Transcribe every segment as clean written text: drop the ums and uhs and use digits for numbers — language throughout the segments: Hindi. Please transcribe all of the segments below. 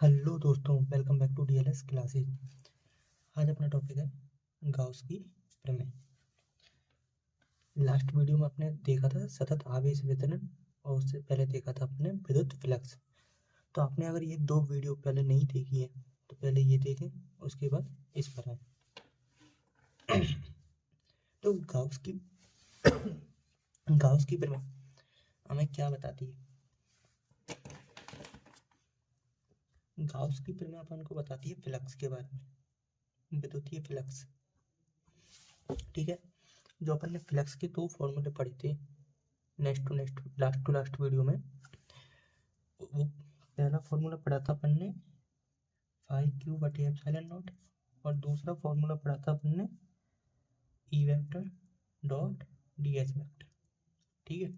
हेलो दोस्तों, welcome back to DLS classes. आज अपना टॉपिक है गाउस की प्रमेय। लास्ट वीडियो में आपने देखा था सतत आवेश वितरण और उससे पहले देखा था अपने विद्युत फ्लक्स। तो आपने अगर ये दो वीडियो पहले नहीं देखी है तो पहले ये देखें, उसके बाद इस पर आए। तो गाउस की प्रमेय हमें क्या बताती है? गाउस की प्रमेय अपन को बताती है फ्लक्स के बारे में, विद्युतीय फ्लक्स। ठीक है, जो अपन ने फ्लक्स के दो फॉर्मूले पढ़े थे लास्ट टू लास्ट वीडियो में। वो पहला फॉर्मूला पढ़ा था अपन ने फाई क्यू बटे एप्सिलॉन नॉट, और दूसरा फॉर्मूला पढ़ा था अपन ने E vector dot D H vector. ठीक है,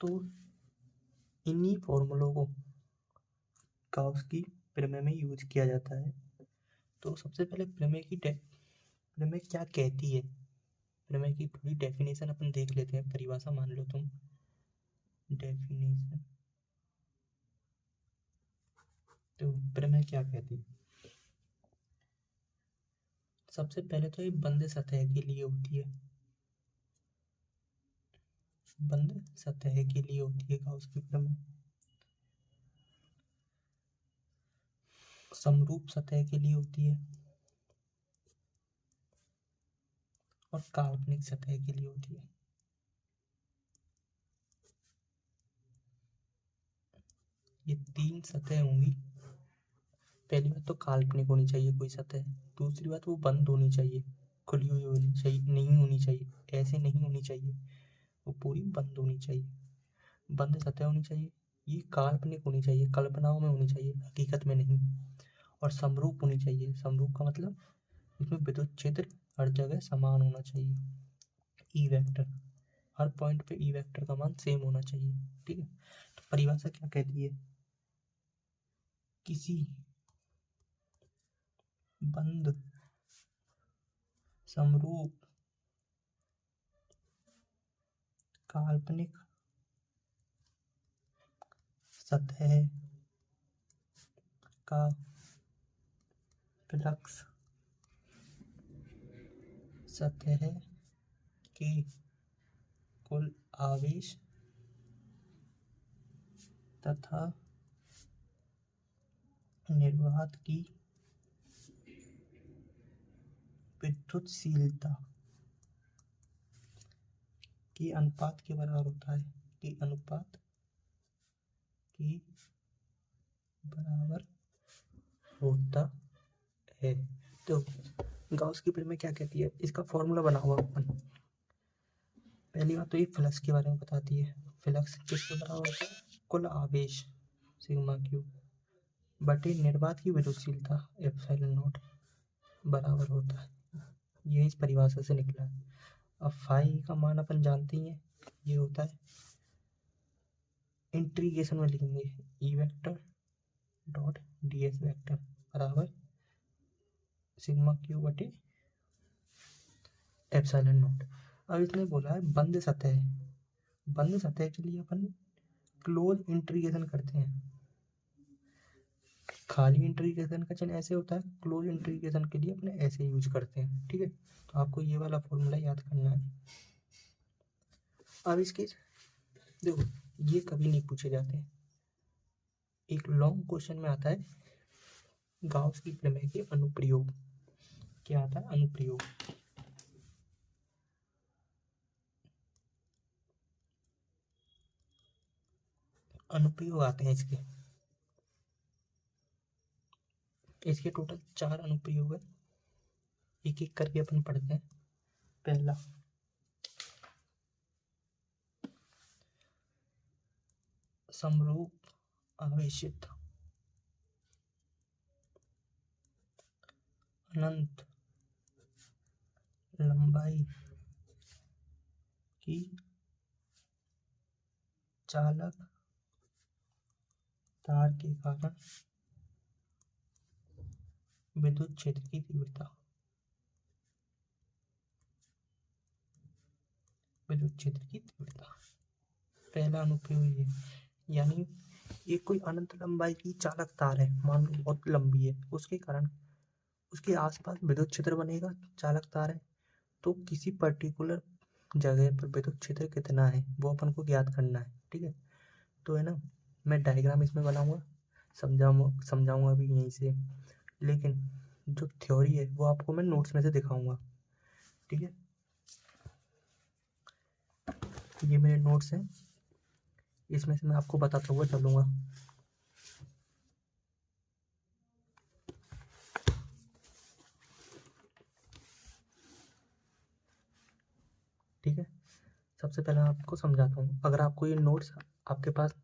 तो इन्हीं फॉर्मूलों को गाउस की प्रमेय में यूज किया जाता है। तो सबसे पहले प्रमेय क्या कहती है, प्रमेय की थोड़ी डेफिनेशन अपन देख लेते हैं। परिभाषा मान लो तुम, डेफिनेशन। तो प्रमेय क्या कहती है? सबसे पहले तो ये बंद सतह के लिए होती है, बंद सतह के लिए होती है गाउस की प्रमेय। समरूप सतह के लिए होती है और काल्पनिक सतह के लिए होती है। ये तीन सतह होंगी। पहली बात तो काल्पनिक होनी चाहिए कोई सतह, दूसरी बात वो बंद होनी चाहिए, खुली हुई होनी चाहिए, नहीं होनी चाहिए, ऐसे नहीं होनी चाहिए, वो पूरी बंद होनी चाहिए, बंद सतह होनी चाहिए। ये काल्पनिक होनी चाहिए, कल्पनाओं में होनी चाहिए, हकीकत में नहीं। और समरूप होनी चाहिए। समरूप का मतलब इसमें विद्युत क्षेत्र हर जगह समान होना चाहिए। ई वेक्टर, हर पॉइंट पे ई वेक्टर का मान सेम होना चाहिए। ठीक है, तो परिभाषा क्या कहती है? किसी बंद समरूप काल्पनिक सतह का फ्लक्स सतह के कुल आवेश तथा निर्वात की विद्युतशीलता के अनुपात के बराबर होता है, के अनुपात के बराबर होता है। तो गाउस की प्रमेय क्या कहती है? इसका फॉर्मूला बना हुआ अपन। पहली बात तो ये फ्लक्स के बारे में बताती है। फ्लक्स किसके बराबर होता है? कुल आवेश सिग्मा क्यू बटे निर्वात की विद्युतशीलता एप्सिलॉन नॉट बराबर होता है। ये इस परिभाषा से निकला है। अब फाई का मान अपन जानते ही हैं, ये होता है, इंटीग्रेशन में लिखेंगे E vector dot D S vector बराबर सिग्मा क्यू बटे एप्सिलॉन नॉट। अब इसने बोला है बंद सतह, बंद सतह के लिए अपन क्लोज इंटीग्रेशन करते हैं। खाली इंटीग्रेशन का चिन्ह ऐसे होता है, क्लोज इंटीग्रेशन के लिए अपने ऐसे यूज करते हैं। ठीक है, तो आपको ये वाला फॉर्मूला याद करना है। अब इसके देखो, ये कभी नहीं पूछे जाते हैं। एक लॉन्ग क्वेश्चन में आता है गाउस की प्रमेय के अनुप्रयोग। क्या आता है? अनुप्रयोग। अनुप्रयोग आते हैं इसके, इसके टोटल 4 अनुप्रयोग है। एक एक करके अपन पढ़ते हैं। पहला, समरूप आवेशित अनंत लंबाई की चालक तार के कारण विद्युत क्षेत्र की तीव्रता, विद्युत क्षेत्र की तीव्रता। पहला अनुप्रयोग यानी एक कोई अनंत लंबाई की चालक तार है, मान लो बहुत लंबी है, उसके कारण उसके आसपास विद्युत क्षेत्र बनेगा, चालक तार है, तो किसी पर्टिकुलर जगह पर विद्युत क्षेत्र कितना है वो अपन को ज्ञात करना है। ठीक है, तो है ना, मैं डायग्राम इसमें बनाऊंगा, समझाऊंगा भी यहीं से, लेकिन जो थ्योरी है वो आपको मैं नोट्स में से दिखाऊंगा। ठीक है, ये मेरे नोट्स हैं, इसमें से मैं आपको बताता हुआ चलूंगा। ठीक है, सबसे पहले आपको समझाता हूँ। अगर आपको ये नोट्स आपके पास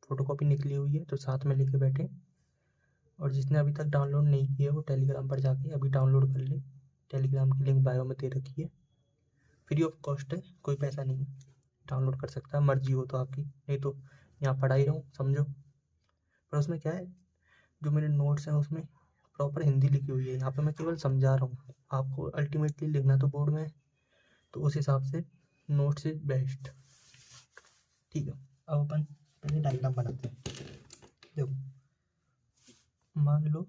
फोटोकॉपी निकली हुई है तो साथ में लेके बैठे, और जिसने अभी तक डाउनलोड नहीं किया है वो टेलीग्राम पर जाके अभी डाउनलोड कर ले। टेलीग्राम की लिंक बायो में दे रखी है, फ्री ऑफ कॉस्ट है, कोई पैसा नहीं है, डाउनलोड कर सकता है, मर्जी हो तो आपकी, नहीं तो यहाँ पढ़ा ही रहूँ, समझो। पर उसमें क्या है, जो मेरे नोट्स हैं उसमें प्रॉपर हिंदी लिखी हुई है, यहाँ पे मैं केवल समझा रहा हूँ, आपको अल्टीमेटली लिखना तो बोर्ड में है, तो उस हिसाब से नोट्स इज बेस्ट। ठीक है, अब अपन पहले डायग्राम बनाते हैं। देखो, मान लो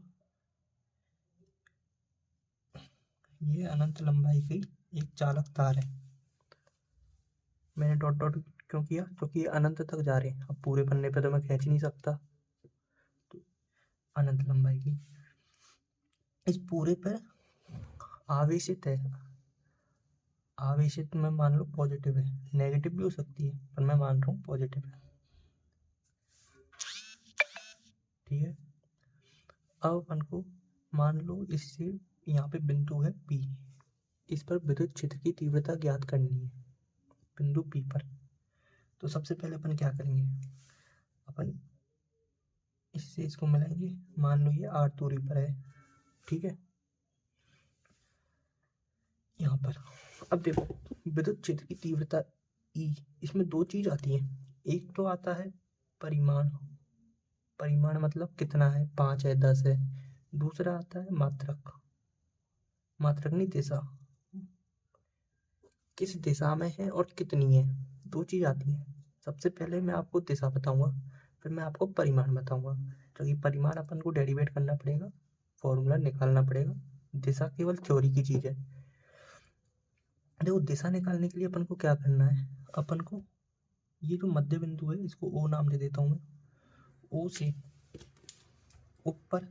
ये अनंत लंबाई की एक चालक तार है। मैंने डॉट डॉट क्यों किया, क्योंकि ये अनंत तक जा रहे हैं, अब पूरे पन्ने पे तो मैं खींच नहीं सकता, तो अनंत लंबाई की इस पूरे पर आवेशित है, आवेशित में मान लो पॉजिटिव है, नेगेटिव भी हो सकती है पर मैं मान रहा हूँ पॉजिटिव है। ठीक है, अब अपन को मान लो इससे यहाँ पे बिंदु है P, इस पर विद्युत क्षेत्र की तीव्रता ज्ञात करनी है बिंदु P पर। तो सबसे पहले अपन क्या करेंगे, अपन इससे इसको मिलाएंगे, मान लो ये R दूरी पर है। ठीक है, यहाँ पर अब देखो विद्युत क्षेत्र की तीव्रता E, इसमें दो चीज आती है, एक तो आता है परिमाण, परिमाण मतलब कितना है, 5 है 10 है, दूसरा आता है मात्रक, मात्रक नहीं दिशा, किस दिशा में है और कितनी है, दो चीज आती है। सबसे पहले मैं आपको दिशा बताऊंगा, फिर मैं आपको परिमाण बताऊंगा, क्योंकि परिमाण अपन को डेरिवेट करना पड़ेगा, फॉर्मूला निकालना पड़ेगा, दिशा केवल थ्योरी की चीज है। देखो दिशा निकालने के लिए अपन को क्या करना है, अपन को ये जो मध्य बिंदु है इसको O नाम दे देता हूँ मैं, O से ऊपर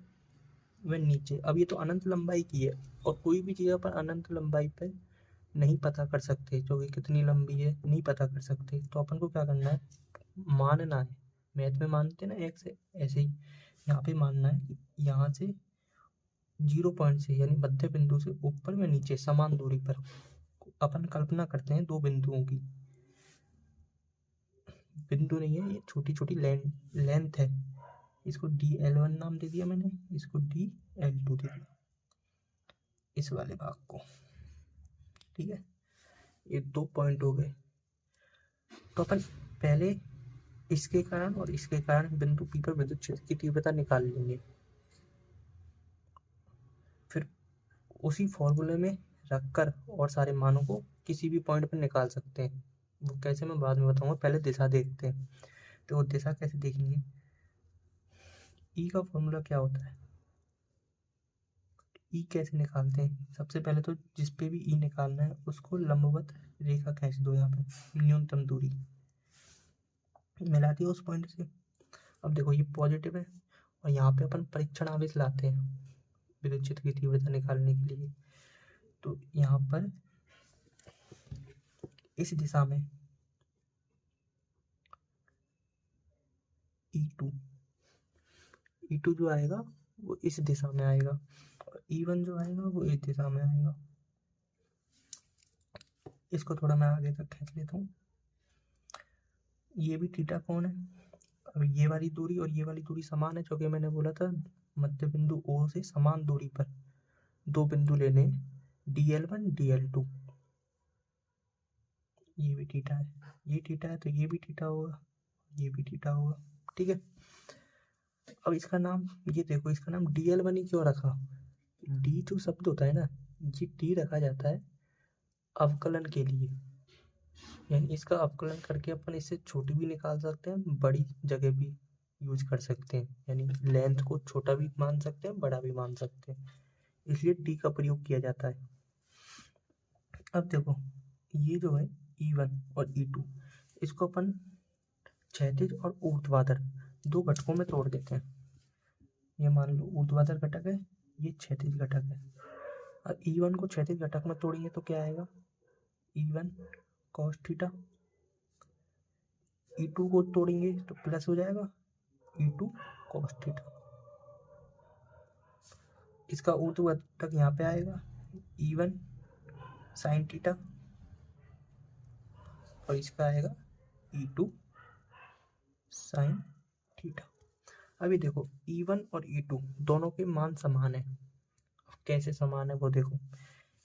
व नीचे, अब ये तो अनंत लंबाई की है, और कोई भी चीज़ अपन अनंत लंबाई पे नहीं पता कर सकते, जो कि कितनी लंबी है नहीं पता कर सकते, तो अपन को क्या करना है, मानना है, मैथ में मानते हैं ना एक्स, ऐसे ही यहाँ पे मानना है कि यहाँ से 0 पॉइंट से यानी मध्य बिंदु से ऊपर में नीचे समान दूरी पर अपन कल्पना करते हैं दो बिंदुओं की, बिंदु नहीं है ये छोटी छोटी लेंथ है, इसको DL1 नाम दे दिया मैंने, इसको DL2 दे दिया, इस वाले भाग को। ठीक है, ये 2 पॉइंट हो गए, तो अपन पहले इसके कारण और इसके कारण बिंदु P पर विद्युत क्षेत्र की तीव्रता निकाल लेंगे, फिर उसी फॉर्मूले में रखकर और सारे मानों को किसी भी पॉइंट पर निकाल सकते हैं, वो कैसे मैं बाद में बताऊंगा, पहले दिशा देखते हैं। तो वो दिशा कैसे देखेंगे, E का फॉर्मूला क्या होता है, E कैसे निकालते हैं, सबसे पहले तो जिस पे भी E निकालना है उसको लंबवत रेखा खींच दो, यहाँ पे न्यूनतम दूरी मिलाती है उस पॉइंट से। अब देखो ये पॉजिटिव है, और यहाँ पे अपन परीक्षण आवेश लाते हैं विद्युत क्षेत्र की तीव्रता निकालने के लिए, तो यहाँ पर इस दिशा में E2 जो आएगा वो इस दिशा में आएगा, और E1 जो आएगा वो इस दिशा में आएगा। इसको थोड़ा मैं आगे तक खींच लेता हूँ, ये भी थीटा कोण है, अब ये वाली दूरी और ये वाली दूरी समान है, क्योंकि मैंने बोला था मध्य बिंदु O से समान दूरी पर दो बिंदु लेने, DL1 DL2, ये भी थीटा है, ये थीटा है, तो ये भी थीटा होगा, ये भी थीटा होगा। ठीक है, अब इसका नाम ये देखो, इसका नाम DL1 ही क्यों रखा, डी जो शब्द होता है ना, ये डी रखा जाता है अवकलन के लिए, यानी इसका अवकलन करके अपन इससे छोटी भी निकाल सकते हैं, बड़ी जगह भी यूज कर सकते हैं, यानी लेंथ को छोटा भी मान सकते हैं, बड़ा भी मान सकते हैं, इसलिए डी का प्रयोग किया जाता है। अब देखो ये जो है E1 और E2, इसको अपन क्षैतिज और ऊर्ध्वाधर दो घटकों में तोड़ देते हैं। ये मान लो ऊर्ध्वाधर घटक है, ये क्षैतिज घटक है। अब E1 को क्षैतिज घटक में तोड़ेंगे तो क्या आएगा, E1 cos थीटा। E2 को तोड़ेंगे तो प्लस हो जाएगा E2 cos थीटा। इसका ऊर्ध्व घटक यहाँ पे आएगा E1 sin थीटा, और इसका आएगा E2 sin थीटा। अभी देखो E1 और E2 दोनों के मान समान है। कैसे समान है वो देखो,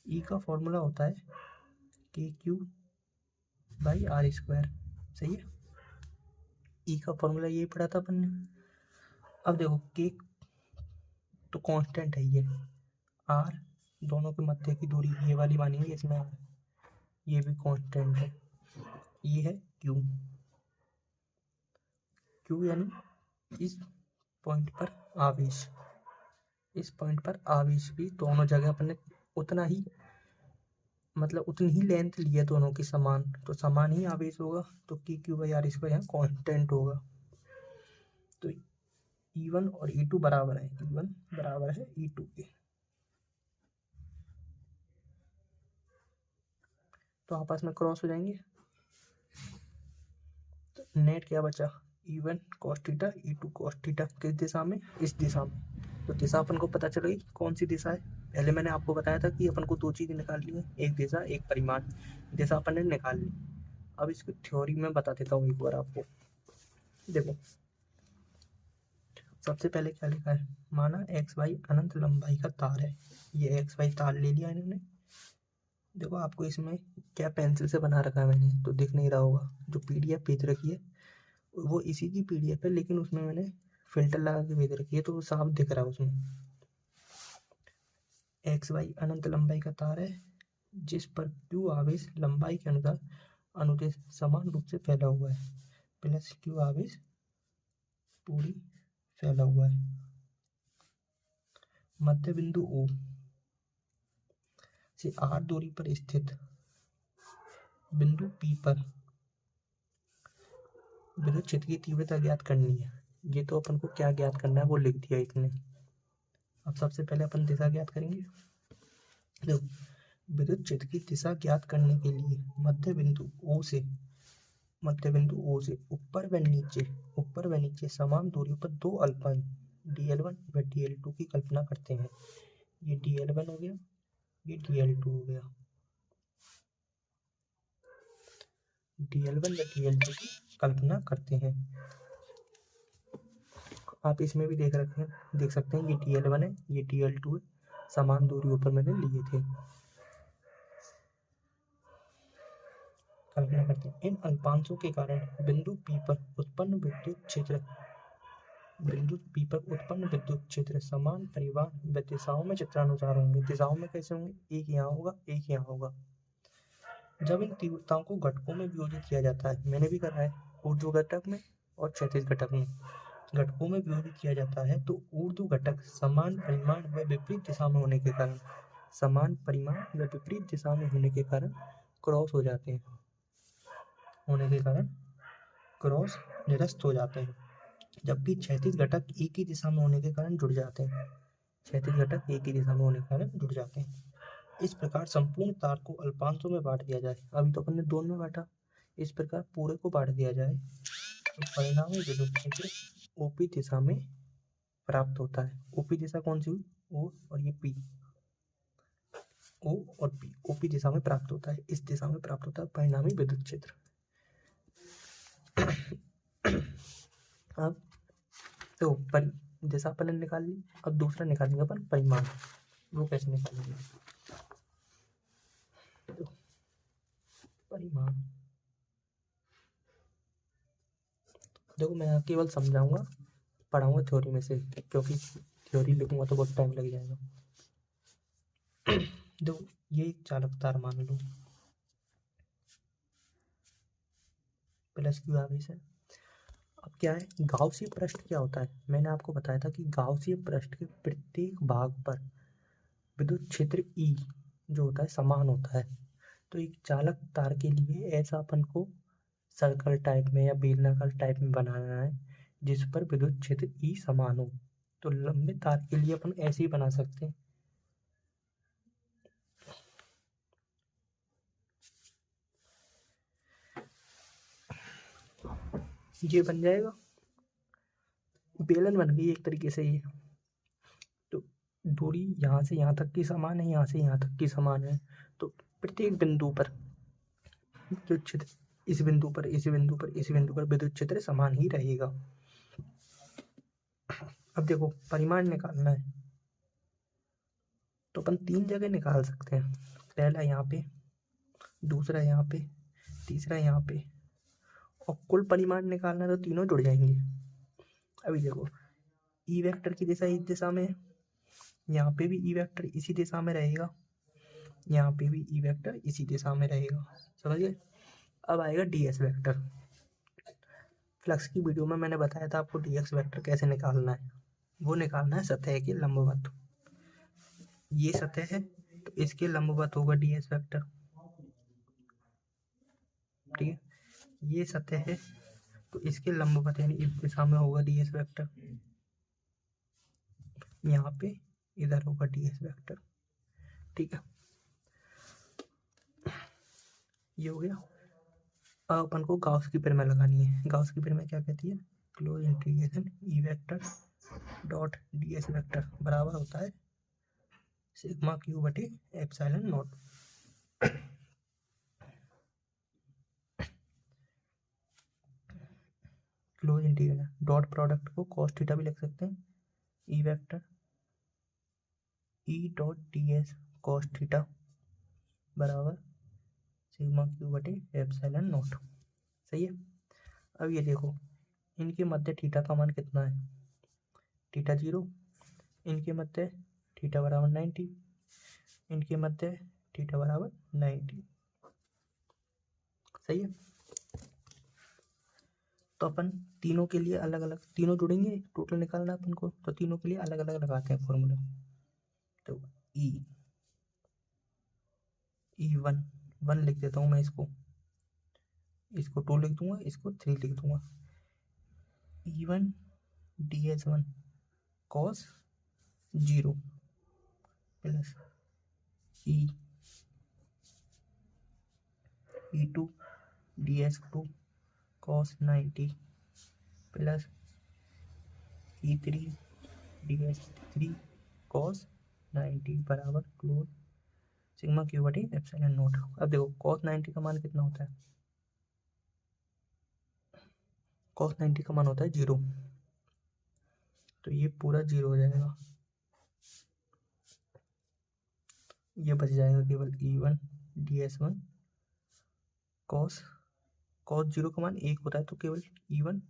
E का फॉर्मूला होता है KQ बाई आर स्क्वायर, सही है। E का फॉर्मूला यही पढ़ा था अपन ने। अब देखो K तो कांस्टेंट है, ये R दोनों के मध्य की दूरी ये वाली मानेंगे, इसमें ये भी कांस्टेंट है। ये है Q यानी इस पॉइंट पर आवेश, इस पॉइंट पर आवेश भी दोनों जगह अपन ने उतना ही, मतलब उतनी ही लेंथ ली है दोनों की समान, तो समान ही आवेश होगा, तो KQ बाई आर स्क्वायर यहाँ कांस्टेंट होगा। तो E1 और E2 बराबर है, E1 बराबर है E2 के। तो आपस में क्रॉस हो जाएंगे, तो नेट क्या बचा, E1 cos theta E2 cos theta. किस दिशा में, इस दिशा में। तो दिशा अपन को पता चल गई कौन सी दिशा है। पहले मैंने आपको बताया था कि अपन को दो चीज़ें निकालनी है, एक दिशा एक परिमाण। दिशा अपन ने निकाल ली। अब इसकी थ्योरी में बता देता हूँ एक बार आपको। देखो सबसे पहले क्या लिखा है, माना XY अनंत लंबाई का तार है। ये XY तार ले लिया इन्होंने। देखो आपको इसमें क्या पेंसिल से बना रखा है मैंने, तो दिख नहीं रहा होगा। जो PDF भेज रखी है वो इसी की PDF है, लेकिन उसमें मैंने फिल्टर लगा के भेज रखी है, तो वो साफ दिख रहा है उसमें। XY अनंत लंबाई का तार है जिस पर Q आवेश लंबाई के अनुसार अनुदेश समान रूप से फैला हुआ है, प्लस Q आवेश पूरी फैला हुआ है। मध्य बिंदु O से R दूरी पर स्थित बिंदु P पर विद्युत क्षेत्र की तीव्रता ज्ञात करनी है। ये तो अपन को क्या ज्ञात करना है वो लिख दिया इसने। अब सबसे पहले अपन दिशा ज्ञात करेंगे। देखो विद्युत क्षेत्र की दिशा ज्ञात करने के लिए मध्य बिंदु O से ऊपर व नीचे समान दूरी पर दो अल्पांश DL1 व DL2 की कल्पना करते हैं। ये DL1 हो गया, ये DL2 हो गया। DL1 व DL2 की कल्पना करते हैं। आप इसमें भी देख सकते हैं, ये DL1 है, ये DL2 है, समान दूरी ऊपर मैंने लिए थे। कल्पना करते हैं, इन अल्पांशों के कारण बिंदु P पर उत्पन्न विद्युत क्षेत्र समान परिमाण व दिशाओं में चित्रानुसार होंगे। दिशाओं में कैसे होंगे, एक यहाँ होगा, एक यहाँ होगा। जब इन तीव्रताओं को घटकों में वियोजित किया जाता है, मैंने भी करा है, ऊर्ध्व घटक में और क्षैतिज घटक में घटकों में वियोजित किया जाता है, तो ऊर्ध्व घटक समान परिमाण व विपरीत दिशा में होने के कारण क्रॉस हो जाते हैं, निरस्त हो जाते हैं, जबकि क्षैतिज घटक एक ही दिशा में होने के कारण जुड़ जाते हैं। इस प्रकार संपूर्ण तार को अल्पांशों में बांट दिया जाए। अभी तो अपन ने दोनों में बांटा, इस प्रकार पूरे को बांट दिया जाए तो परिणामी विद्युत क्षेत्र OP दिशा में प्राप्त होता है। OP दिशा कौन सी हुई, O और ये P, O और P, OP दिशा में प्राप्त होता है। इस दिशा में प्राप्त होता है परिणामी विद्युत क्षेत्र। अब तो दिशा अपन ने निकाल ली, अब दूसरा निकालेंगे अपन परिमाण। वो कैसे निकालेंगे, तो परिमाण देखो मैं केवल समझाऊंगा, पढ़ाऊंगा थ्योरी में से, क्योंकि थ्योरी लिखूंगा तो बहुत टाइम लग जाएगा। देखो ये एक चालक तार मान लो, प्लस क्यू आवेश है। अब क्या है, गाउसीय पृष्ठ क्या होता है, मैंने आपको बताया था कि गाउसीय पृष्ठ के प्रत्येक भाग पर विद्युत क्षेत्र ई जो होता है समान होता है। तो एक चालक तार के लिए ऐसा अपन को सर्कल टाइप में या बेलनाकार टाइप में बनाना है जिस पर विद्युत क्षेत्र ई समान हो। तो लंबे तार के लिए अपन ऐसे ही बना सकते हैं, ये बन जाएगा, बेलन बन गई एक तरीके से ये। तो दूरी यहाँ से यहाँ तक की समान है, यहाँ से यहाँ तक की समान है, तो प्रत्येक बिंदु पर विद्युत क्षेत्र इस बिंदु पर, इस बिंदु पर, इस बिंदु पर विद्युत क्षेत्र समान ही रहेगा। अब देखो परिमाण निकालना है तो अपन 3 जगह निकाल सकते हैं, पहला यहाँ पे, दूसरा यहाँ पे, तीसरा यहाँ पे, और कुल परिमाण निकालना है तो तीनों जुड़ जाएंगे। अभी देखो ई वेक्टर की दिशा इस दिशा में है, यहाँ पे भी ई वेक्टर इसी दिशा में रहेगा, यहाँ पे भी ई वेक्टर इसी दिशा में रहेगा, समझिए। अब आएगा डीएस वेक्टर। फ्लक्स की वीडियो में मैंने बताया था आपको डीएक्स वेक्टर कैसे निकालना है, वो निकालना है सतह के लंबवत। ये सतह है तो इसके लंबवत होगा डीएस वेक्टर, ठीक है। ये सतह है तो इसके लंबवत यानी इस दिशा में होगा डीएस वेक्टर, यहाँ पे इधर होगा डीएस वेक्टर, ठीक है। ये हो गया। अब अपन को गाउस की प्रमेय लगानी है। गाउस की प्रमेय क्या कहती है, close integration E vector dot DS vector बराबर होता है सिग्मा क्यू बटे epsilon not. Close integration dot product को cos थीटा भी लिख सकते हैं, E vector E dot D S cos theta बराबर सिग्मा क्यू बटे एप्सिलॉन नॉट, सही है। अब ये देखो इनके मध्य थीटा का मान कितना है, थीटा 0, इनके मध्य थीटा बराबर 90, इनके मध्य थीटा बराबर 90, सही है। तो अपन तीनों के लिए अलग अलग, तीनों जुड़ेंगे, टोटल निकालना है अपन को, तो तीनों के लिए अलग अलग लगाते हैं फॉर्मूला। तो ई वन लिख देता हूँ मैं, इसको 2 लिख दूंगा, इसको 3 लिख दूंगा। E1 DS1 cos 0 plus E2 DS2 cos 90 plus E3 DS3 cos 90 बराबर क्लोज सिग्मा क्यू बटे एप्सिलॉन नॉट। अब देखो cos 90 का मान कितना होता है, cos 90 का मान होता है 0, तो ये पूरा 0 हो जाएगा, ये बच जाएगा केवल E1 DS1 cos 0 का मान 1 होता है, तो केवल E1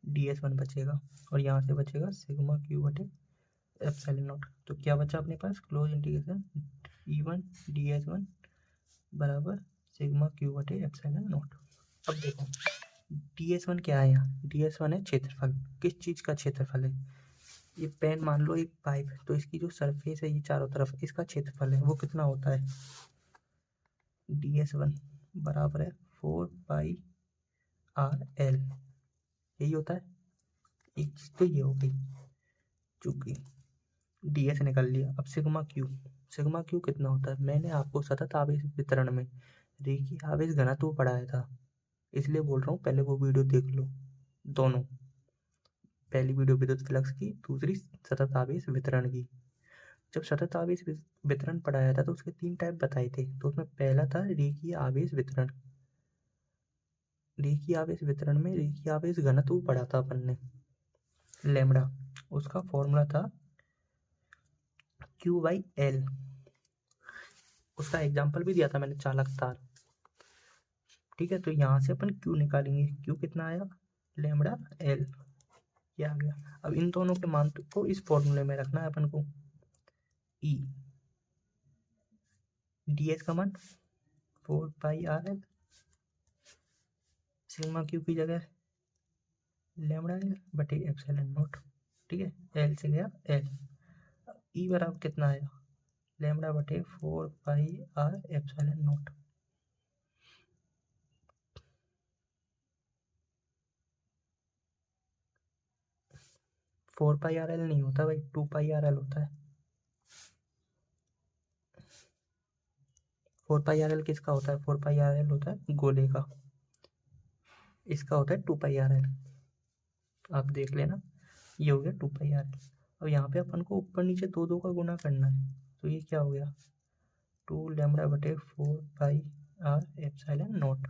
DS1 बचेगा, और यहाँ से बचेगा सिग्मा क्यू बटे एप्सिलॉन नॉट। तो क्या बचा अपने पास, क्लोज इंटीग्रेशन E1 DS1 बराबर सिग्मा क्यू बटे एप्सिलॉन नॉट। अब देखो DS1 क्या है, यहाँ DS1 है क्षेत्रफल, किस चीज़ का क्षेत्रफल है, ये पेन मान लो एक पाइप, तो इसकी जो सरफेस है ये चारों तरफ, इसका क्षेत्रफल है वो कितना होता है, DS1 बराबर है 4πRL, यही होता है। एक चीज तो ये हो गई, चूंकि DS निकल लिया। अब सिग्मा क्यू कितना होता है, मैंने आपको सतत आवेश वितरण में रेखीय आवेश घनत्व पढ़ाया था, इसलिए बोल रहा हूँ पहले वो वीडियो देख लो दोनों, पहली वीडियो विद्युत फ्लक्स की, दूसरी सतत आवेश वितरण की। जब सतत आवेश वितरण पढ़ाया था तो उसके 3 टाइप बताए थे, तो उसमें पहला था रेखीय आवेश वितरण। रेखीय आवेश वितरण में रेखीय आवेश घनत्व पढ़ा था अपन ने, लैम्बडा, उसका फॉर्मूला था Q/L, उसका एग्जाम्पल भी दिया था मैंने, चालक तार, ठीक है। तो यहाँ से अपन Q निकालेंगे, Q कितना आया, लैम्बडा L, ये आ गया। अब इन दोनों के मान को इस फॉर्मूले में रखना है अपन को, E DS का मान 4πRL सिग्मा क्यू की जगह लैम्डा एल बटे एप्सिलॉन नॉट, ठीक है, एल से गया एल। ई बराबर कितना आया, लैम्डा बटे 4 pi R epsilon naught. Four pi R L नहीं होता भाई, 2 पाई आर एल होता है। 4 पाई आर एल किसका होता है, 4 पाई आर एल होता है गोले का, इसका होता है 2 पाई आर एल। आप देख लेना, ये हो गया 2 पाई आर एल। अब यहाँ पे अपन को ऊपर नीचे दो दो का गुना करना है, तो ये क्या हो गया, 2 लैम्डा बटे 4 पाई आर एप्सिलॉन नॉट,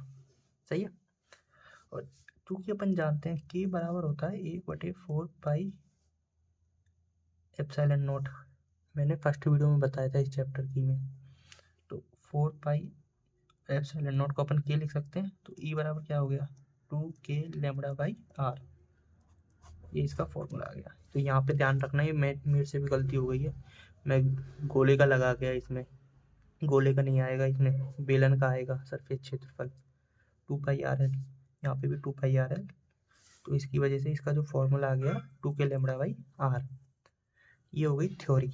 सही है। और चूंकि अपन जानते हैं के बराबर होता है 1 बटे 4 पाई एप्सिलॉन नॉट, मैंने फर्स्ट वीडियो में बताया था इस चैप्टर की में। तो 4 पाई एप्सिलॉन नॉट को अपन के लिख सकते हैं, तो ई बराबर क्या हो गया, 2k लैम्डा बाई आर, ये इसका फॉर्मूला आ गया। तो यहाँ पे ध्यान रखना, ये मेरे से भी गलती हो गई है, मैं गोले का लगा गया, इसमें गोले का नहीं आएगा, इसमें बेलन का आएगा सरफेस क्षेत्रफल 2 पाई आर एल, यहाँ पे भी 2 पाई आर एल। तो इसकी वजह से इसका जो फॉर्मूला आ गया 2k लैम्डा बाई आर। ये हो गई थ्योरी,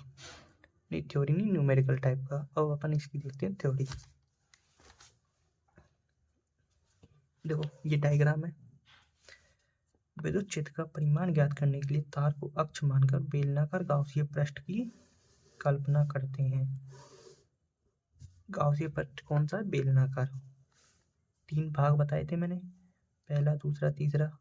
नहीं थ्योरी नहीं, न्यूमेरिकल टाइप का। अब अपन इसकी देखते हैं थ्योरी। देखो ये डायग्राम है, विद्युत क्षेत्र का परिमाण ज्ञात करने के लिए तार को अक्ष मानकर बेलनाकार गाउसीय पृष्ठ की कल्पना करते हैं। गाउसीय पृष्ठ कौन सा है, बेलनाकार। 3 भाग बताए थे मैंने, पहला दूसरा तीसरा।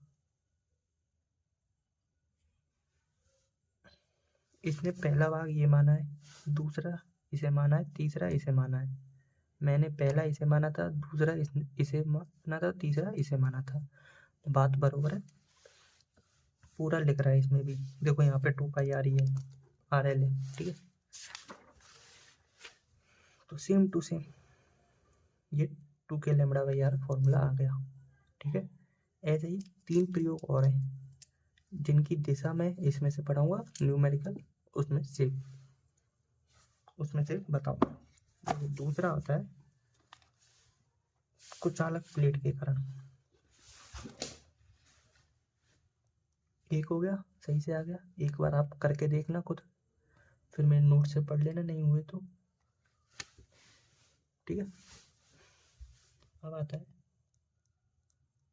इसने पहला भाग ये माना है, दूसरा इसे माना है, तीसरा इसे माना है। मैंने पहला इसे माना था, दूसरा इसे माना था, तीसरा इसे माना था। बात बरोबर है, पूरा लिख रहा है इसमें भी। देखो यहाँ पे 2 पाई आ रही है, आर एल है, ठीक है। तो सेम टू सेम ये 2k lambda by R formula आ गया, ठीक है। ऐसे ही 3 प्रयोग और हैं जिनकी दिशा मैं इसमें से पढ़ाऊंगा न्यूमेरिकल, उसमें से बताऊंगा। दूसरा होता है कुचालक प्लेट के कारण। एक हो गया, सही से आ गया, एक बार आप करके देखना खुद, फिर मेरे नोट से पढ़ लेना नहीं हुए तो, ठीक है। अब आता है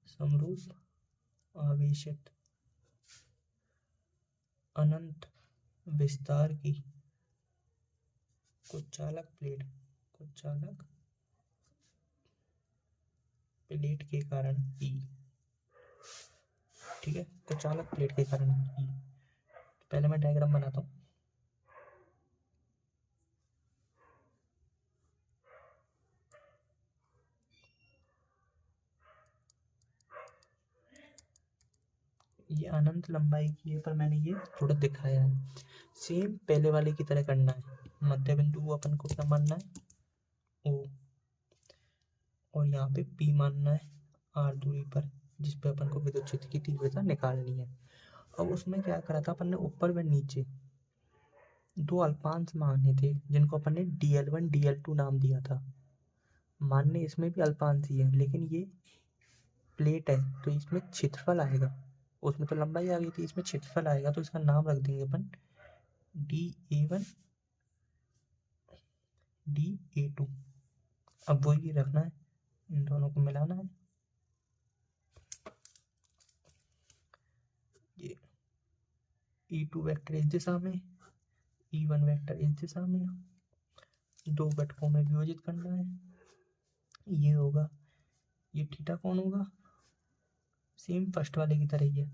समरूप आवेशित अनंत विस्तार की कुचालक प्लेट के कारण ई, ठीक है, कुचालक प्लेट के कारण ई। पहले मैं डायग्राम बनाता हूँ। ये अनंत लंबाई की है, पर मैंने ये थोड़ा दिखाया है। सेम पहले वाले की तरह करना है। मध्य बिंदु अपन को क्या मानना है, ओ, और यहाँ पे पी मानना है आर दूरी पर, जिस पे अपन को विद्युत क्षेत्र की तीव्रता निकालनी है। अब उसमें क्या करा था अपन ने, ऊपर व नीचे 2 अल्पांश माने थे, जिनको अपन ने dl1 dl2 नाम दिया था। मानने इसमें भी अल्पांश ही है, लेकिन ये प्लेट है तो इसमें क्षेत्रफल आएगा। उसमें तो लंबाई आ गई थी, इसमें क्षेत्रफल आएगा, तो इसका नाम रख देंगे अपन dA1 dA2। अब वही रखना है, इन दोनों को मिलाना है। ये E2 वेक्टर इस दिशा में, E1 वेक्टर इस दिशा में, 2 घटकों में विभाजित करना है। ये होगा, ये थीटा कौन होगा, सेम फर्स्ट वाले की तरह ही है,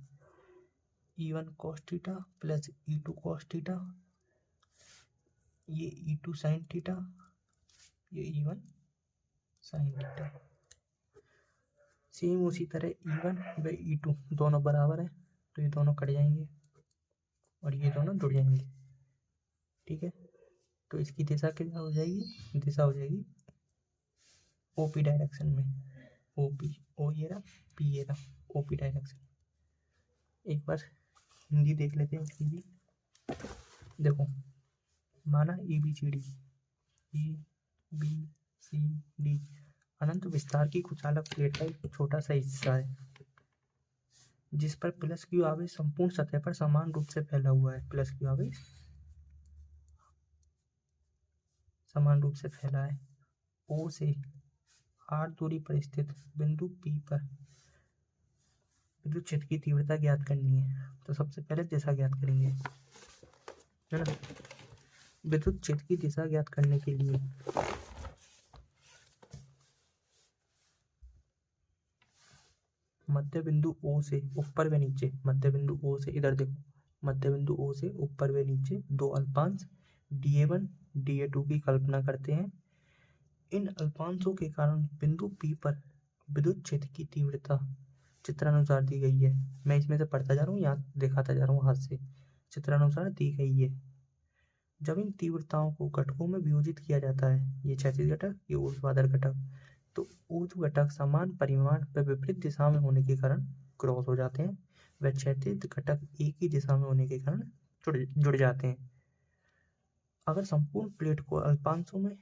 E1 cos theta plus E2 cos theta, ये E2 sin थीटा, ये E1 sin थीटा। सेम उसी तरह E1 व E2 दोनों बराबर है, तो ये दोनों कट जाएंगे और ये दोनों जुड़ जाएंगे, ठीक है। तो इसकी दिशा क्या हो जाएगी, दिशा हो जाएगी ओपी डायरेक्शन में, ओपी, ओ ये रहा, पी ये रहा, ओपी डायरेक्शन। एक बार हिंदी देख लेते हैं इसकी भी। देखो माना ए बी सी डी अनंत विस्तार की कुचालक प्लेट का एक छोटा सा हिस्सा है जिस पर प्लस क्यू आवेश संपूर्ण सतह पर समान रूप से फैला हुआ है। प्लस क्यू आवेश समान रूप से फैला है। ओ से r दूरी पर स्थित बिंदु P पर विद्युत क्षेत्र की तीव्रता ज्ञात करनी है। तो सबसे पहले दिशा ज्ञात करेंगे, है ना। विद्युत क्षेत्र की दिशा ज्ञात करने के लिए मध्य बिंदु O से ऊपर व नीचे, मध्य बिंदु O से इधर देखो, मध्य बिंदु O से ऊपर व नीचे दो अल्पांश dA1 dA2 की कल्पना करते हैं। इन अल्पांशों के कारण बिंदु P पर विद्युत क्षेत्र की तीव्रता चित्रानुसार दी गई है। मैं इसमें से पढ़ता जा रहा हूँ, यहाँ दिखाता जा रहा हूँ हाथ से। चित्रानुसार दी गई है। जब इन तीव्रताओं को घटकों में वियोजित किया जाता है, ये क्षैतिज घटक, ये ऊर्ध्वाधर घटक, तो ऊर्ध्व घटक समान परिमाण व विपरीत दिशा में होने के कारण क्रॉस हो जाते हैं व क्षैतिज घटक एक ही दिशा में होने के कारण जुड़ जाते हैं। अगर संपूर्ण प्लेट को अल्पांशों में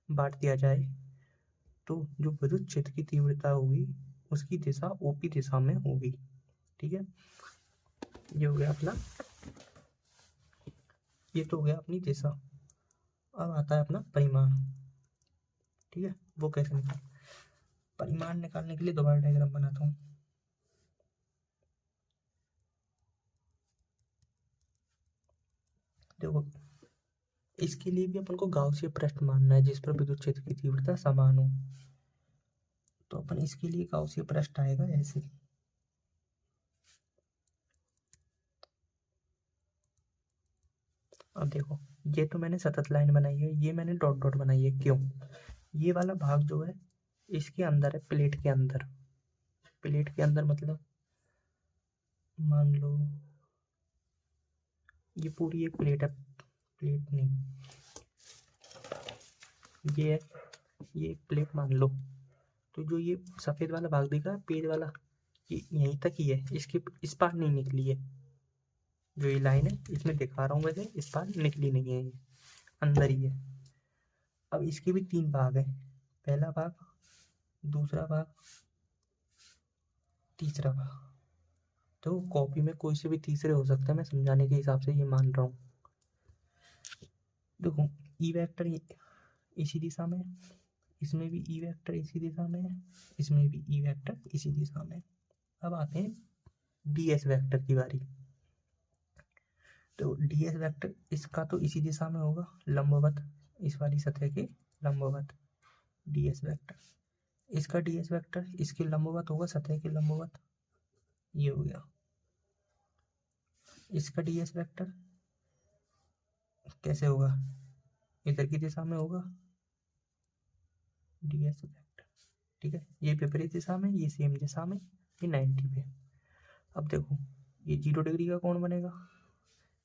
बांट दिया जाए तो जो विद्युत क्षेत्र की तीव्रता होगी उसकी दिशा ओपी दिशा में होगी। ठीक है, ये हो गया अपना, ये तो हो गया अपनी दिशा। अब आता है अपना परिमाण। ठीक है, वो कैसे निकाल, परिमाण निकालने के लिए दोबारा डायग्राम बनाता हूँ। देखो, इसके लिए भी अपन को गाउसीय पृष्ठ मानना है जिस पर विद्युत क्षेत्र की तीव्रता समान हो। तो अपन इसके लिए गाउसीय पृष्ठ आएगा ऐसे। अब देखो, ये तो मैंने सतत लाइन बनाई है, ये मैंने डॉट डॉट बनाई है। क्यों? ये वाला भाग जो है इसके अंदर है, प्लेट के अंदर। प्लेट के अंदर मतलब मान लो ये पूरी एक प्लेट है, प्लेट नहीं, ये है, ये एक प्लेट मान लो। तो जो ये सफेद वाला भाग दिख रहा है, पेज वाला, ये यहीं तक ही है, इसके इस पार नहीं निकली है। जो ये लाइन है इसमें दिखा रहा हूँ वैसे, इस पार निकली नहीं है, ये अंदर ही है। अब इसके भी तीन भाग है, पहला भाग, दूसरा भाग, तीसरा भाग। तो कॉपी में कोई से भी तीसरे हो सकते हैं, मैं समझाने के हिसाब से ये मान रहा हूँ। देखो, ई वेक्टर इसी दिशा में, इसमें भी ई वेक्टर इसी दिशा में है, इसमें भी ई वेक्टर इसी दिशा में। अब आते हैं डीएस वेक्टर की बारी। तो डीएस वेक्टर इसका तो इसी दिशा में होगा, लंबवत, इस वाली सतह के लंबवत डीएस वेक्टर। इसका डीएस वेक्टर इसके लंबवत होगा, सतह के लंबवत, ये हो गया। इसका डीएस वेक्टर कैसे होगा, इधर की दिशा में होगा डीएस वेक्टर। ठीक है, ये विपरीत दिशा में, ये सेम दिशा में, ये 90 पे। अब देखो, ये 0 डिग्री का कोण बनेगा,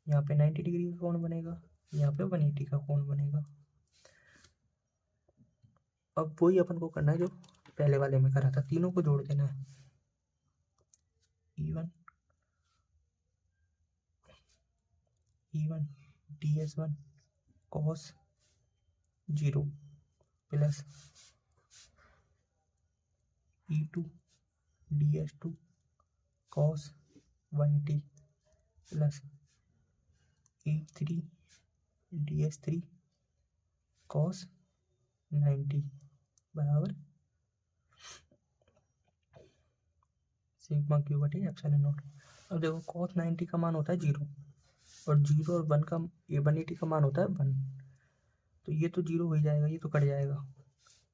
यहाँ पे 90 डिग्री का कोण बनेगा, यहाँ पे 180 का कोण बनेगा। अब वही अपन को करना है जो पहले वाले में करा था, तीनों को जोड़ देना है। E1 ds1 cos 0 plus E2 ds2 cos 180 plus E3 ds3 cos 90 बराबर सिग्मा क्यू बटे एप्सिलॉन नॉट। अब देखो, cos 90 का मान होता है 0 और 0 और 1 का 180 का मान होता है 1। तो ये तो 0 हो ही जाएगा, ये तो कट जाएगा,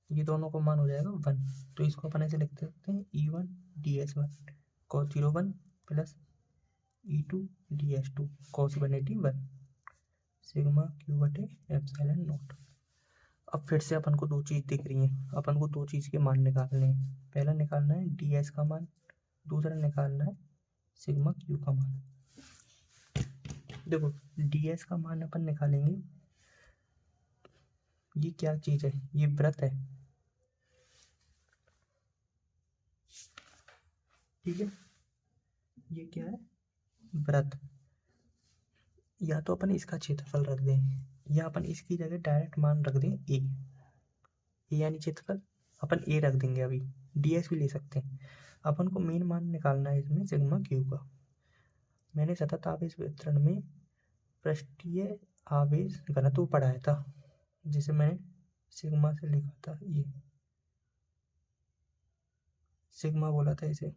ये दोनों का मान हो जाएगा 1। तो इसको अपन ऐसे लिख सकते हैं E1 ds1 cos 0 1 plus E2 ds2 cos 180 1 sigma Q बटे एप्सिलॉन नॉट। अब फिर से अपन को दो चीज़ दिख रही हैं, अपन को दो चीज़ के मान निकालने हैं। पहला निकालना है ds का मान, दूसरा निकालना है सिग्मा क्यू का मान। देखो, ds का मान अपन निकालेंगे, ये क्या चीज़ है, ये वृत्त है। ठीक है, ये क्या है, वृत्त। या तो अपन इसका क्षेत्रफल रख दें, या अपन इसकी जगह डायरेक्ट मान रख दें ए यानी क्षेत्रफल, अपन ए रख देंगे, अभी ds भी ले सकते हैं। अपन को मेन मान निकालना है इसमें सिग्मा क्यू का। मैंने सतत आवेश वितरण में पृष्ठीय आवेश घनत्व पढ़ाया था, जिसे मैंने सिग्मा से लिखा था, ये सिग्मा बोला था इसे,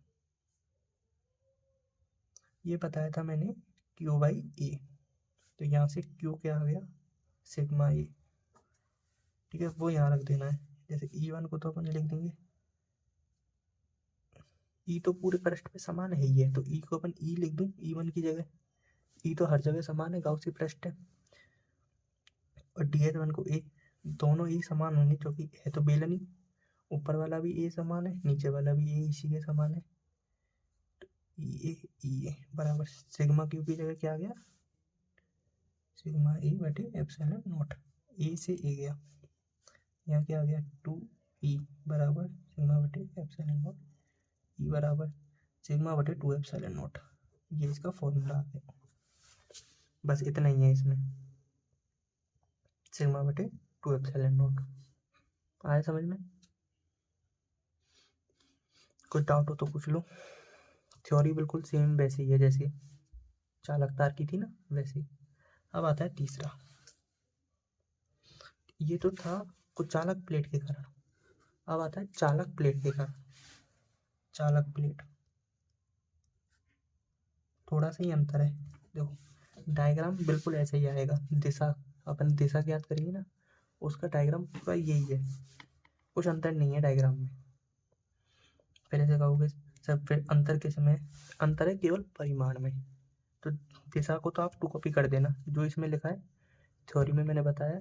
ये बताया था मैंने क्यू बाई ए। तो यहाँ से क्यू क्या आ गया, सिग्मा ए। ठीक है, वो यहाँ रख देना है। जैसे E1 को तो अपन लिख देंगे, E तो पूरे पृष्ठ पे समान है ही है, तो E को अपन E लिख दूं E1 की जगह। E तो हर जगह समान है, गाउसी पृष्ठ है। और DS1 को A, दोनों ही समान होंगे क्योंकि है तो बेलनी। ऊपर वाला भी A समान है, नीचे वाला भी A इसी के समान है। तो E A बराबर सिग्मा क्यू की जगह क्या आ गया, सिग्मा ए बटे एप्सिलॉन नॉट। ए से ए गया, यहाँ क्या आ गया 2E बराबर सिग्मा बटे एप्सिलॉन नॉट। ई बराबर सिग्मा बटे 2 एप्सिलॉन नॉट। ये इसका फॉर्मूला आ गया। बस इतना ही है इसमें, सिग्मा बटे 2 एप्सिलॉन नॉट। आया समझ में? कोई डाउट हो तो पूछ लो। थ्योरी बिल्कुल सेम वैसे ही है जैसे चालक तार की थी ना, वैसे। अब आता है तीसरा। ये तो था कुछ चालक प्लेट के कारण। अब आता है चालक प्लेट के कारण। चालक प्लेट थोड़ा सा ही अंतर है। देखो डायग्राम बिल्कुल ऐसे ही आएगा, दिशा अपन दिशा ज्ञात करेंगे ना, उसका डायग्राम पूरा यही है, कुछ अंतर नहीं है डायग्राम में। फिर ऐसे कहोगे सर फिर अंतर किस में? अंतर है केवल परिमाण में। तो दिशा को तो आप 2 कॉपी कर देना, जो इसमें लिखा है थ्योरी में मैंने बताया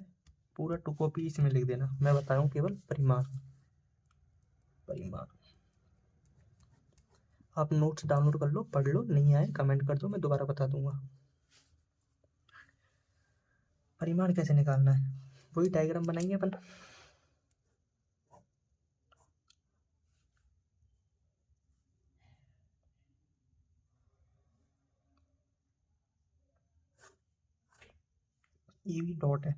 पूरा 2 कॉपी इसमें लिख देना। मैं बता रहा हूँ केवल परिमाण। परिमाण आप नोट्स डाउनलोड कर लो, पढ़ लो, नहीं आए कमेंट कर दो, मैं दोबारा बता दूंगा। परिमाण कैसे निकालना है, वही डायग्राम बनाएंगे अपन। ये भी डॉट है,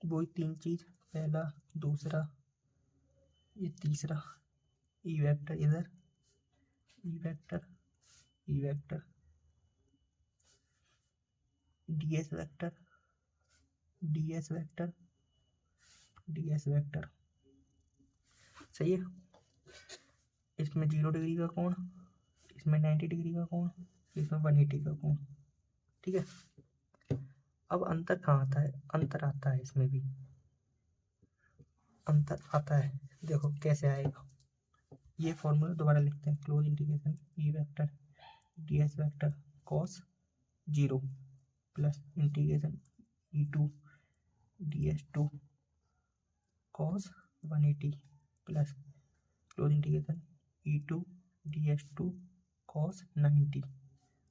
वही 3 चीज, पहला दूसरा ये तीसरा। ई वेक्टर इधर, E vector, E vector, ds vector, ds vector, ds vector. सही है। इसमें 0 डिग्री का कोण, इसमें 90 डिग्री का कोण, इसमें 180 का कोण। ठीक है। अब अंतर कहाँ आता है? अंतर आता है इसमें भी, अंतर आता है। देखो कैसे आएगा, ये फॉर्मूला दोबारा लिखते हैं। Close integration E vector ds vector cos 0 plus integration E2 ds2 cos 180 plus close integration E2 ds2 cos 90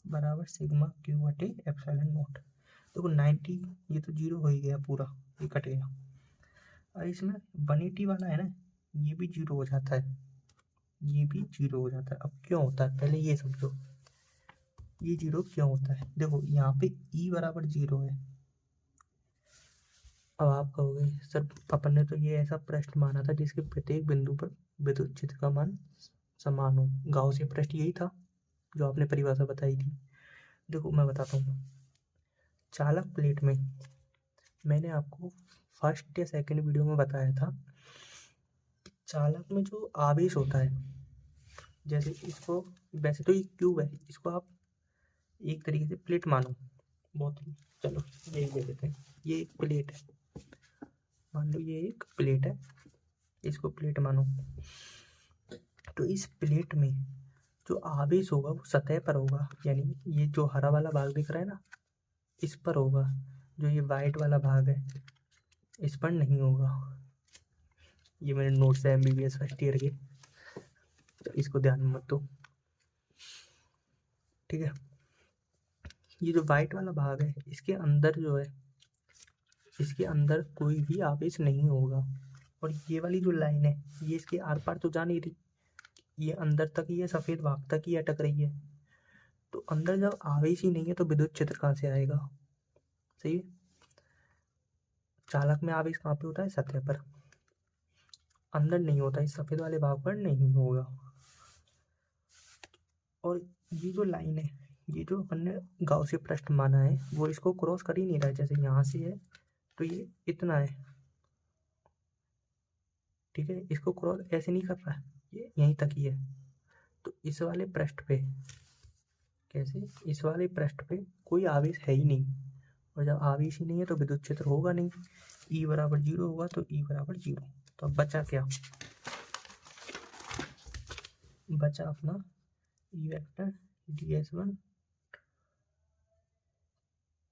बराबर सिग्मा क्यू बटे एप्सिलॉन नॉट। देखो 90 ये तो 0 हो ही गया, पूरा ये कट गया। और इसमें 180 वाला है ना, ये भी 0 हो जाता है, ये भी 0 हो जाता है। अब क्यों होता है पहले ये समझो, ये 0 क्यों होता है? देखो यहाँ पे E बराबर 0 है। अब आप कहोगे सर अपन ने तो ये ऐसा प्रश्न माना था जिसके प्रत्येक बिंदु पर विद्युत क्षेत्र का मान समान हो। गाउसी प्रश्न यही था जो आपने परिभाषा बताई थी। देखो मैं बताता हूँ, चालक प्लेट में मैंने आपको फर्स्ट या सेकंड वीडियो में बताया था, चालक में जो आवेश होता है, जैसे इसको, वैसे तो ये क्यूब है, इसको आप एक तरीके से प्लेट मानो, बहुत चलो यही ले लेते हैं, ये एक प्लेट है, मान लो ये एक प्लेट है, इसको प्लेट मानो। तो इस प्लेट में जो आवेश होगा वो सतह पर होगा, यानी ये जो हरा वाला भाग दिख रहा है ना, इस पर होगा। जो ये वाइट वाला भाग है इस पर नहीं होगा। ये मेरे नोट्स है MBBS फर्स्ट ईयर के, तो इसको ध्यान में मत दो। ठीक है, ये जो वाइट वाला भाग है इसके अंदर जो है, इसके अंदर कोई भी आवेश नहीं होगा। और ये वाली जो लाइन है ये इसके आर पार तो जा नहीं रही, ये अंदर तक, ये सफेद भाग तक ही अटक रही है। तो अंदर जब आवेश ही नहीं है तो विद्युत क्षेत्र कहाँ से आएगा? सही है। चालक में आवेश कहाँ पे होता है? सतह पर, अंदर नहीं होता, इस सफेद वाले भाग पर नहीं होगा। और ये जो लाइन है, ये जो अपन ने गाउसियन पृष्ठ माना है, वो इसको क्रॉस कर ही नहीं रहा है। जैसे यहाँ से है तो ये इतना है, ठीक है, इसको क्रॉस ऐसे नहीं कर रहा है, ये यहीं तक ही है। तो इस वाले पृष्ठ पे, कैसे, इस वाले पृष्ठ पे कोई आवेश है ही नहीं, और जब आवेश ही नहीं है तो विद्युत क्षेत्र होगा नहीं। E बराबर 0 होगा, तो E बराबर 0। तो अब बचा क्या? बचा अपना E वेक्टर ds1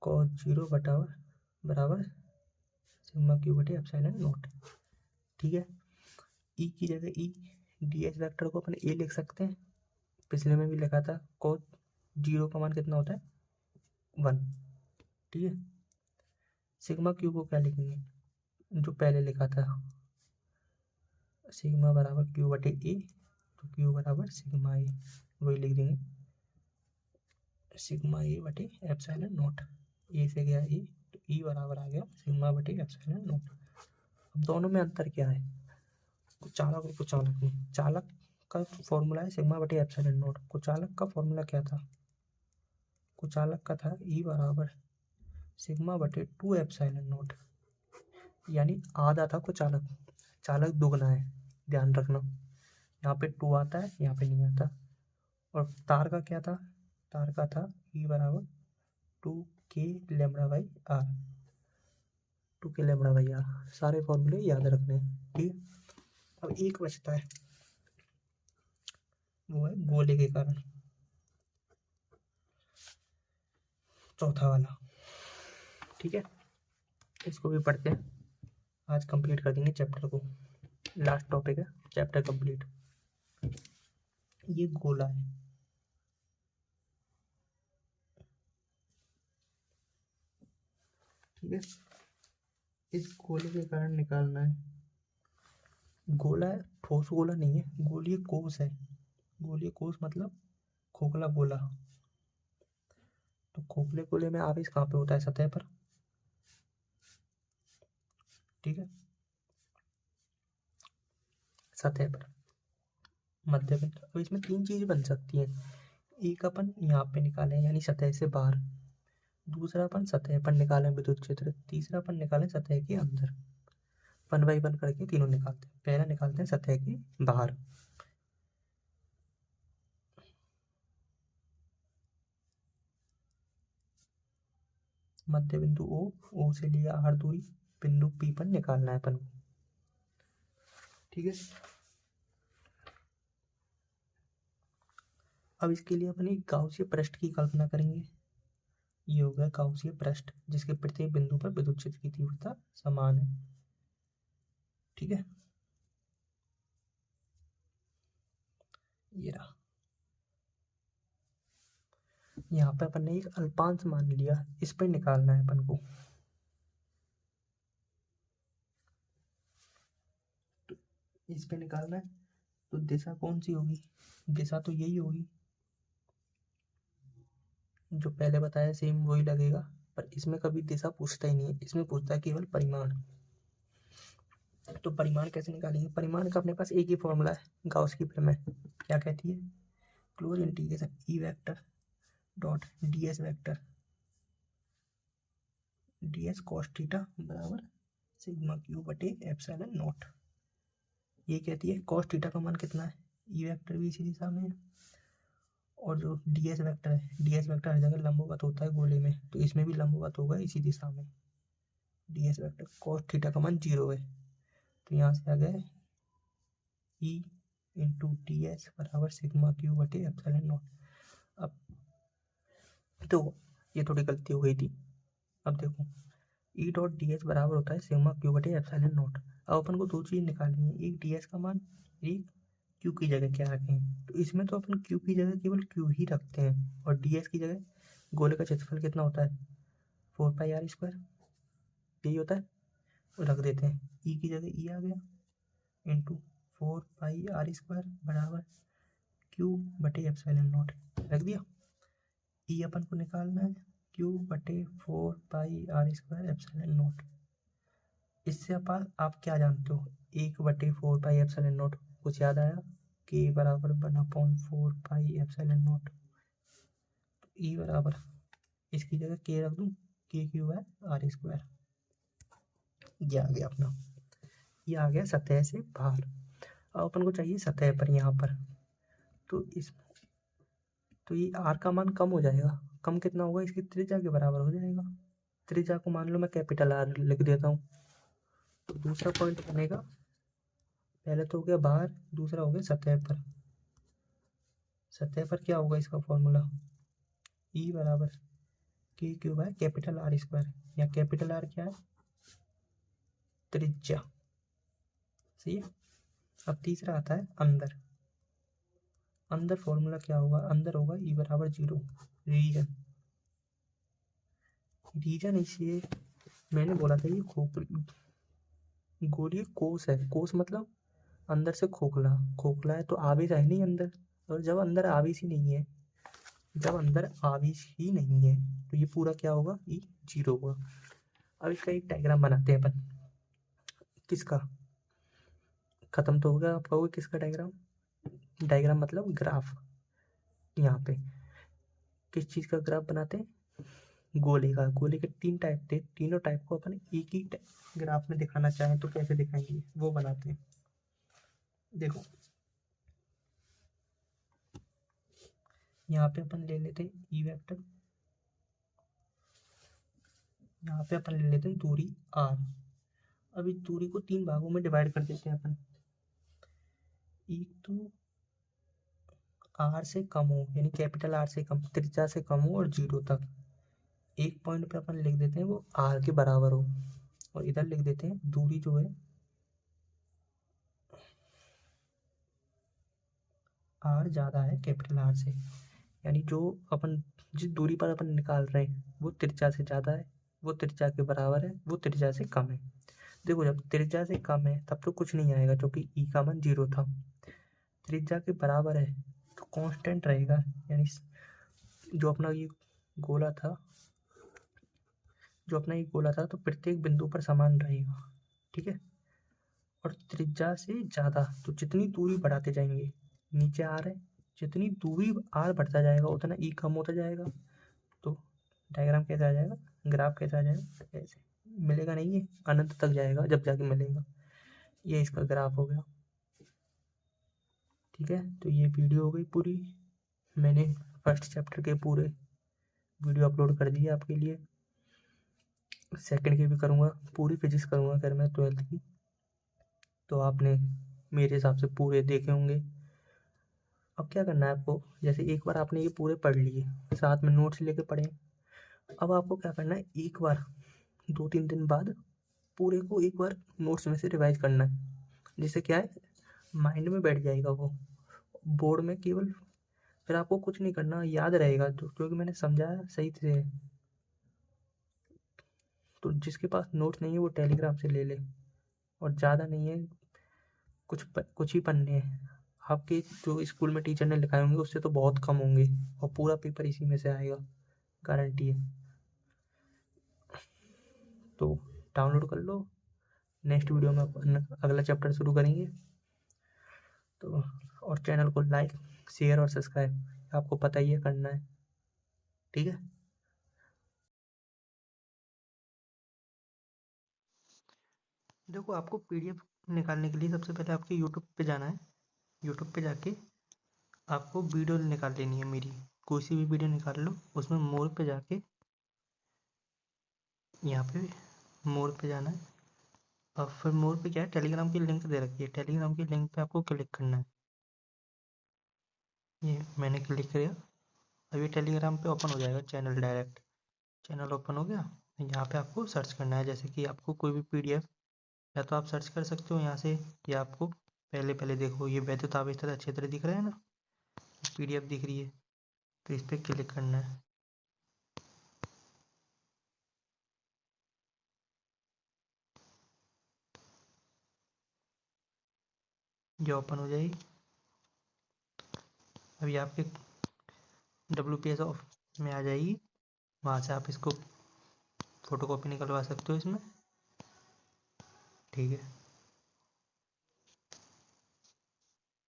cos 0 बराबर सिग्मा क्यू बटे एप्सिलॉन नॉट। ठीक है, E की जगह E, ds वेक्टर को अपन A लिख सकते हैं, पिछले में भी लिखा था। cos 0 का मान कितना होता है? 1। ठीक है, सिग्मा क्यू को क्या लिखेंगे? जो पहले लिखा था, सिग्मा बराबर क्यू बटे ए, तो क्यू बराबर सिग्मा ए, वही लिख देंगे, सिग्मा ए बटे एप्सिलॉन नॉट। ए से गया ए, तो ई बराबर आ गया सिग्मा बटे एप्सिलॉन नॉट। अब दोनों में अंतर क्या है? कुचालक और कुचालक में, चालक का फॉर्मूला है सिग्मा बटे एप्सिलॉन नॉट, कुचालक का फॉर्मूला क्या था? कुचालक का था ई बराबर सिग्मा बटे 2 एप्सिलॉन नॉट, यानी आधा था कुचालक, चालक दुगना है, ध्यान रखना। यहाँ पे 2 आता है, यहाँ पे नहीं आता। और तार का क्या था? तार का था ई बराबर 2k lambda by r, 2k lambda by r. सारे फॉर्मूले याद रखने हैं, ठीक है। अब एक बचता है, वो है गोले के कारण, चौथा वाला। ठीक है, इसको भी पढ़ते हैं, आज कंप्लीट कर देंगे चैप्टर को। लास्ट टॉपिक है, चैप्टर कंप्लीट। ये गोला है, ठीक है, इस गोले के कारण निकालना है। गोला है, ठोस गोला नहीं है, गोलीय कोश है। गोलीय कोश मतलब खोखला गोला। तो खोखले गोले में आवेश कहाँ पे होता है? सतह पर, ठीक है, सतह पर, मध्य बिंदु। अब इसमें 3 चीज बन सकती है। एक अपन यहाँ पे निकालें, यानी सतह से बाहर। दूसरा अपन सतह पर निकालें विद्युत क्षेत्र। तीसरा अपन निकालें सतह के अंदर। 1 बाई 1 करके तीनों निकालते हैं। पहला निकालते हैं सतह के बाहर। मध्य बिंदु O से लिया r दूरी, बिंदु P पर निकालना है अपन को, ठीक है। अब इसके लिए अपन एक गाउसीय पृष्ठ की कल्पना करेंगे। ये होगा गाउसीय पृष्ठ, जिसके प्रत्येक बिंदु पर विद्युत क्षेत्र की तीव्रता समान है, ठीक है। ये रहा, यहाँ पे अपन ने एक अल्पांश मान लिया, इस पर निकालना है अपन को। तो इस पे निकालना है, तो दिशा कौन सी होगी? दिशा तो यही होगी जो पहले बताया, सेम वही लगेगा। पर इसमें कभी दिशा पूछता ही नहीं है, इसमें पूछता है केवल परिमाण। तो परिमाण कैसे निकालेंगे? परिमाण का अपने पास एक ही फॉर्मूला है, गाउस की प्रमेय। क्या कहती है? Close integration E vector dot ds vector ds cos theta बराबर सिग्मा क्यू बटे एप्सिलॉन नॉट। ये कहती है cos थीटा का मान कितना है? ई वेक्टर भी इसी दिशा में है, और जो ds वेक्टर है, ds वेक्टर हर जगह लंबवत होता है गोले में, तो इसमें भी लंबवत होगा इसी दिशा में। ds वेक्टर cos थीटा का मान 0 है, तो यहाँ से आ गया ई इंटू ds बराबर सिग्मा क्यू बटे एप्सिलॉन नॉट। अब तो ये थोड़ी गलती हो गई थी। अब देखो, ई डॉट डी एस बराबर होता है सिग्मा क्यू बटे एप्सिलॉन नॉट। अब अपन को 2 चीज निकालनी है, एक डी एस का मान, एक क्यू की जगह क्या रखें। तो इसमें तो अपन क्यू की जगह केवल क्यू ही रखते हैं, और डी एस की जगह गोले का क्षेत्रफल कितना होता है? 4 पाई आर स्क्वायर, यही होता है, रख देते हैं। ई की जगह ई आ गया, इंटू 4 पाई आर स्क्वायर बराबर क्यू बटे एप्सिलॉन नॉट, रख दिया। ई अपन को निकालना है, क्यू बटे 4 pi are square epsilon not. इससे आप क्या जानते हो, 1/4 पाई एप्सिलॉन नॉट, कुछ याद आया? के बराबर 1/4 पाई एप्सिलॉन नॉट। ई बराबर, इसकी जगह के रख दूं, के क्यूब है आर स्क्वायर। ये आ गया अपना, ये आ गया सतह से बाहर। अब अपन को चाहिए सतह पर, यहाँ पर तो तो ये आर का मान कम हो जाएगा। कम कितना होगा, इसकी त्रिज्या के बराबर हो जाएगा। त्रिज्या को मान लो मैं कैपिटल आर लिख देता हूँ। तो दूसरा पॉइंट बनेगा, पहले तो हो गया बाहर, दूसरा हो गया सतह पर। सतह पर क्या होगा इसका फॉर्मूला, ई बराबर के क्यूब है कैपिटल आर स्क्वायर। या कैपिटल आर क्या है, त्रिज्या। सही है। अब तीसरा आता है अंदर। अंदर फॉर्मूला क्या होगा, अंदर होगा ई बराबर 0। रीजन, रीजन इसलिए मैंने बोला था ये गोलीय कोस है। कोस मतलब अंदर से खोखला, खोखला है तो आवेश है नहीं अंदर। और जब अंदर आवेश ही नहीं है, जब अंदर आवेश ही नहीं है तो ये पूरा क्या होगा, ई 0 होगा। अब इसका एक डायग्राम बनाते हैं अपन। किसका, खत्म तो हो गया, आप कहोगे किसका डायग्राम? डायग्राम मतलब ग्राफ। यहाँ पे किस चीज का ग्राफ बनाते हैं, गोले का। गोले के 3 टाइप थे, तीनों टाइप को अपन एक ही ग्राफ में दिखाना चाहें तो कैसे दिखाएंगे, वो बनाते हैं। देखो यहाँ पे अपन ले लेते हैं ई वेक्टर, यहाँ पे अपन ले लेते हैं दूरी आर। अब इस दूरी को 3 भागों में डिवाइड कर देते हैं अपन। एक तो आर से कम हो, यानी कैपिटल आर से कम, त्रिज्या से कम हो और 0 तक। एक पॉइंट पे अपन लिख देते हैं वो आर के बराबर हो, और इधर लिख देते हैं दूरी जो है आर ज़्यादा है कैपिटल आर से। यानी जो अपन जिस दूरी पर अपन निकाल रहे हैं वो त्रिज्या से ज़्यादा है, वो त्रिज्या के बराबर है, वो त्रिज्या से कम है। देखो जब त्रिज्या से कम है तब तो कुछ नहीं आएगा क्योंकि ई का मान 0 था। त्रिज्या के बराबर है तो कांस्टेंट रहेगा, यानी जो अपना ये गोला था, जो अपना ये गोला था तो प्रत्येक बिंदु पर समान रहेगा। ठीक है। और त्रिज्या से ज़्यादा, तो जितनी दूरी बढ़ाते जाएंगे, नीचे आ रहे, जितनी दूरी आर बढ़ता जाएगा उतना ई कम होता जाएगा। तो डायग्राम कैसा आ जाएगा, ग्राफ कैसा आ जाएगा, ऐसे मिलेगा नहीं, ये अनंत तक जाएगा जब जाके मिलेगा। ये इसका ग्राफ हो गया। ठीक है, तो ये वीडियो हो गई पूरी। मैंने फर्स्ट चैप्टर के पूरे वीडियो अपलोड कर दिए आपके लिए। सेकंड के भी करूँगा, पूरी फिजिक्स करूँगा अगर मैं 12th की। तो आपने मेरे हिसाब से पूरे देखे होंगे। अब क्या करना है आपको, जैसे एक बार आपने ये पूरे पढ़ लिए, साथ में नोट्स लेके पढ़े। अब आपको क्या करना है, एक बार 2-3 दिन बाद पूरे को एक बार नोट्स में से रिवाइज करना है, जिससे क्या है माइंड में बैठ जाएगा वो, बोर्ड में केवल फिर आपको कुछ नहीं करना, याद रहेगा तो, क्योंकि मैंने समझाया सही से। तो जिसके पास नोट्स नहीं है वो टेलीग्राम से ले ले, और ज़्यादा नहीं है, कुछ ही पन्ने हैं आपके, जो स्कूल में टीचर ने लिखाए होंगे उससे तो बहुत कम होंगे, और पूरा पेपर इसी में से आएगा, गारंटी है। तो डाउनलोड कर लो, नेक्स्ट वीडियो में अपन अगला चैप्टर शुरू करेंगे। तो और चैनल को लाइक, शेयर और सब्सक्राइब आपको पता ही है करना है। ठीक है। देखो आपको पीडीएफ निकालने के लिए सबसे पहले आपके यूट्यूब पे जाना है। यूट्यूब पे जाके आपको वीडियो निकाल लेनी है मेरी, कोई सी भी वीडियो निकाल लो, उसमें मोर पे जाके, यहाँ पे मोर पे जाना है। और फिर मोर पे क्या है, टेलीग्राम की लिंक दे रखी है, टेलीग्राम की लिंक पे आपको क्लिक करना है। ये मैंने क्लिक किया, अभी टेलीग्राम पे ओपन हो जाएगा चैनल, डायरेक्ट चैनल ओपन हो गया। यहाँ पे आपको सर्च करना है, जैसे कि आपको कोई भी पीडीएफ, या तो आप सर्च कर सकते हो यहाँ से, या आपको पहले पहले देखो ये वैद्युत आवेश अच्छी तरह दिख रहा है ना, पीडीएफ दिख रही है, तो इस पर क्लिक करना है। ये ओपन हो जाएगी। अभी आपके WPS ऑफ में आ जाएगी, वहाँ से आप इसको फोटोकॉपी निकलवा सकते हो इसमें। ठीक है।